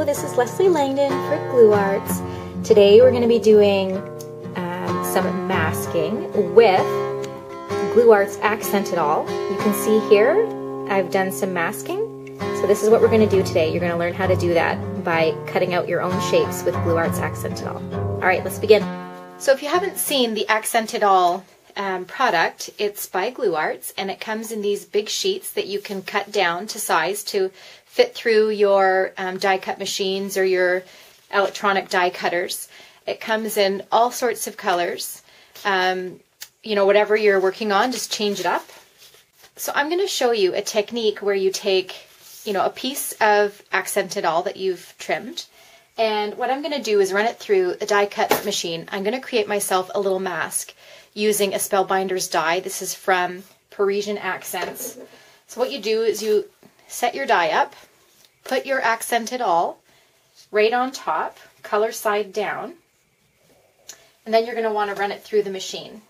this is Leslie Langdon for Glue Arts. Today we're going to be doing some masking with Glue Arts Accent It All. You can see here I've done some masking. So this is what we're going to do today. You're going to learn how to do that by cutting out your own shapes with Glue Arts Accent It All. Alright, let's begin. So if you haven't seen the Accent It All product, it's by Glue Arts, and it comes in these big sheets that you can cut down to size to fit through your die cut machines or your electronic die cutters. It comes in all sorts of colors. You know, whatever you're working on, just change it up. So I'm going to show you a technique where you take, you know, a piece of Accent It All that you've trimmed, and what I'm going to do is run it through a die cut machine. I'm going to create myself a little mask using a Spellbinders die. This is from Parisian Accents. So what you do is you set your die up, put your Accent It All right on top, color side down, and then you're going to want to run it through the machine.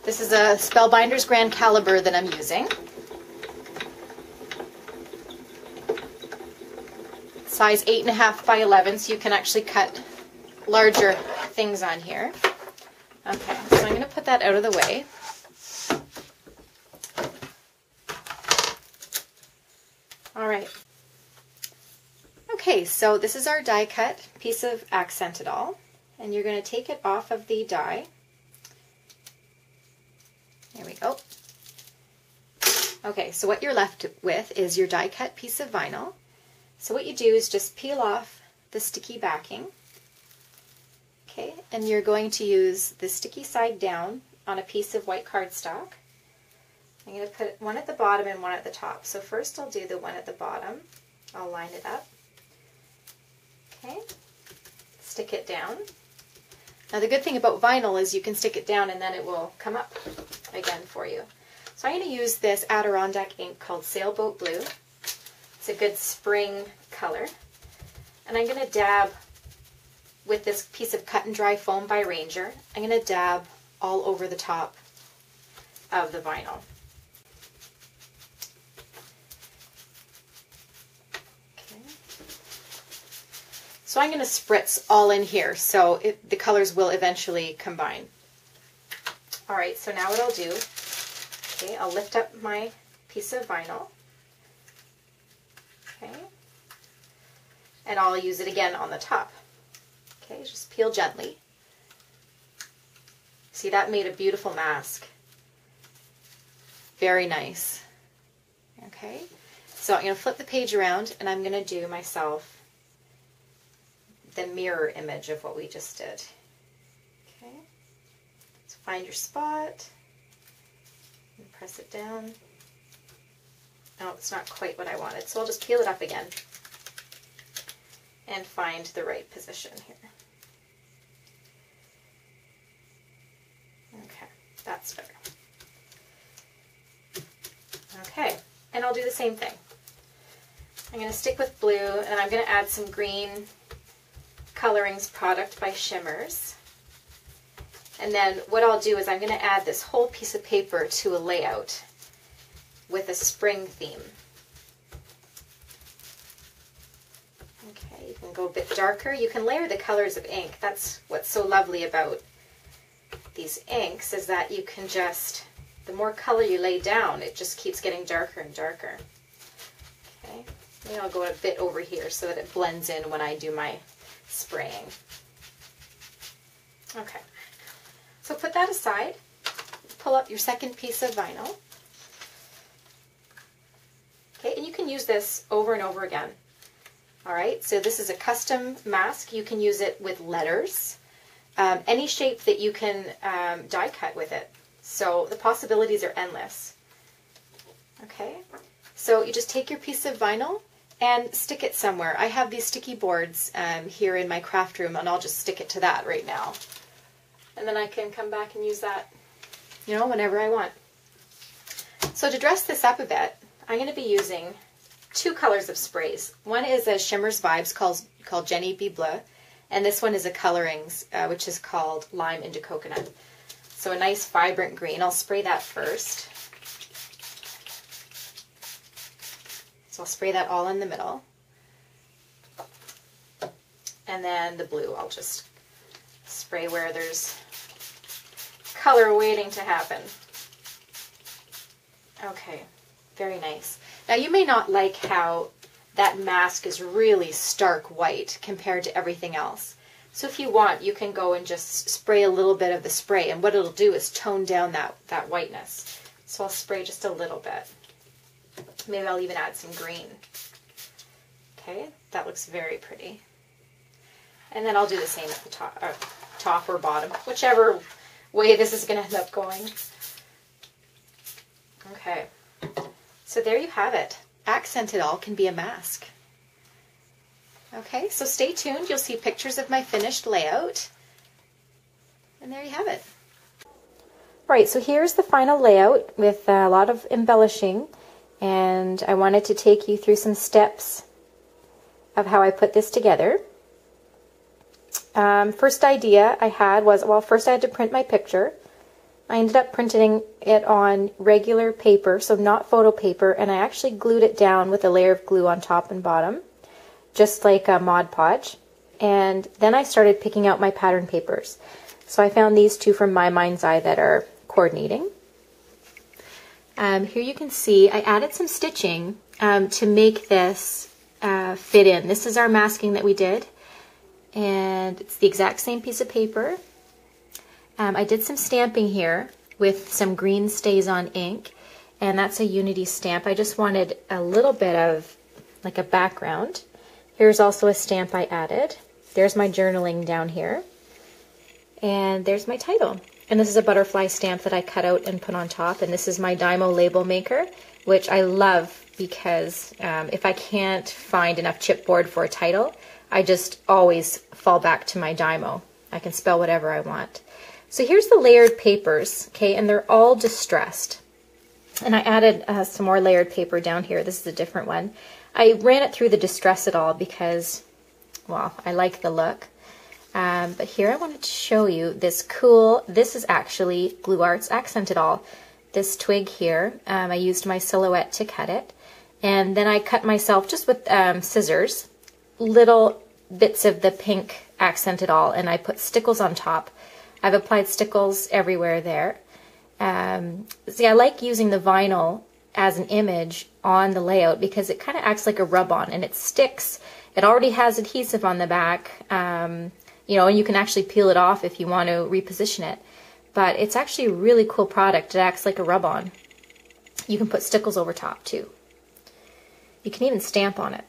This is a Spellbinders Grand Calibur that I'm using. Size 8.5 by 11, so you can actually cut larger things on here. Okay, so I'm going to put that out of the way. Alright. Okay, so this is our die cut piece of Accent It All, and you're going to take it off of the die. There we go. Okay, so what you're left with is your die cut piece of vinyl. So what you do is just peel off the sticky backing. Okay, and you're going to use the sticky side down on a piece of white cardstock. I'm going to put one at the bottom and one at the top. So first I'll do the one at the bottom. I'll line it up. Okay, stick it down. Now the good thing about vinyl is you can stick it down and then it will come up again for you. So I'm going to use this Adirondack ink called Sailboat Blue. It's a good spring color. And I'm going to dab with this piece of cut and dry foam by Ranger. I'm going to dab all over the top of the vinyl. Okay. So I'm going to spritz all in here so the colors will eventually combine. Alright, so now what I'll do, okay, I'll lift up my piece of vinyl. Okay, and I'll use it again on the top. Okay, just peel gently. See, that made a beautiful mask. Very nice. Okay, so I'm going to flip the page around and I'm going to do myself the mirror image of what we just did. Okay, so find your spot and press it down. No, it's not quite what I wanted, so I'll just peel it up again and find the right position here. Okay, that's better. Okay, and I'll do the same thing. I'm going to stick with blue, and I'm going to add some green colorings product by Shimmers. And then what I'll do is I'm going to add this whole piece of paper to a layout with a spring theme. Okay, you can go a bit darker. You can layer the colors of ink. That's what's so lovely about these inks, is that you can just, the more color you lay down, it just keeps getting darker and darker. Okay, maybe I'll go a bit over here so that it blends in when I do my spraying. Okay, so put that aside. Pull up your second piece of vinyl. Okay, and you can use this over and over again. Alright, so this is a custom mask. You can use it with letters, any shape that you can die cut with it. So the possibilities are endless. Okay, so you just take your piece of vinyl and stick it somewhere. I have these sticky boards here in my craft room, and I'll just stick it to that right now. And then I can come back and use that, you know, whenever I want. So to dress this up a bit, I'm going to be using two colors of sprays. One is a Shimmers Vibes called Jenny Be Bleu, and this one is a Colorings, which is called Lime into Coconut. So a nice vibrant green. I'll spray that first. So I'll spray that all in the middle. And then the blue, I'll just spray where there's color waiting to happen. Okay, very nice. Now you may not like how that mask is really stark white compared to everything else. So if you want, you can go and just spray a little bit of the spray, and what it'll do is tone down that whiteness. So I'll spray just a little bit. Maybe I'll even add some green. Okay, that looks very pretty. And then I'll do the same at the top or bottom, whichever way this is going to end up going. Okay, so there you have it. Accent It All can be a mask. Okay, so stay tuned. You'll see pictures of my finished layout. And there you have it. All right, so here's the final layout with a lot of embellishing. And I wanted to take you through some steps of how I put this together. First idea I had was, well, first I had to print my picture. I ended up printing it on regular paper, so not photo paper, and I actually glued it down with a layer of glue on top and bottom, just like a Mod Podge. And then I started picking out my pattern papers. So I found these two from My Mind's Eye that are coordinating. Here you can see I added some stitching to make this fit in. This is our masking that we did, and it's the exact same piece of paper. I did some stamping here with some green StazOn ink, and that's a Unity stamp. I just wanted a little bit of like a background. Here's also a stamp I added. There's my journaling down here, and there's my title. And this is a butterfly stamp that I cut out and put on top, and this is my Dymo label maker, which I love because if I can't find enough chipboard for a title, I just always fall back to my Dymo. I can spell whatever I want. So here's the layered papers, okay, and they're all distressed. And I added some more layered paper down here. This is a different one. I ran it through the Distress It All because, well, I like the look. But here I wanted to show you this cool, this is actually Glue Arts Accent It All. This twig here, I used my silhouette to cut it. And then I cut myself, just with scissors, little bits of the pink Accent It All, and I put stickles on top. I've applied stickles everywhere there. See, I like using the vinyl as an image on the layout because it kind of acts like a rub-on, and it sticks. It already has adhesive on the back, you know, and you can actually peel it off if you want to reposition it. But it's actually a really cool product. It acts like a rub-on. You can put stickles over top too. You can even stamp on it.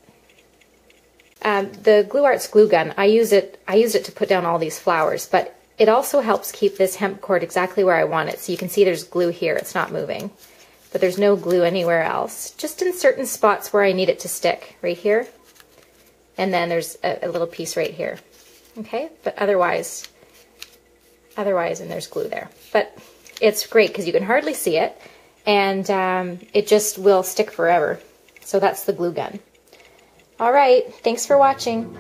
The Glue Arts glue gun, I use it to put down all these flowers, but it also helps keep this hemp cord exactly where I want it. So you can see there's glue here, it's not moving. But there's no glue anywhere else. Just in certain spots where I need it to stick, right here. And then there's a little piece right here. Okay, but otherwise, and there's glue there. But it's great because you can hardly see it, and it just will stick forever. So that's the glue gun. All right, thanks for watching.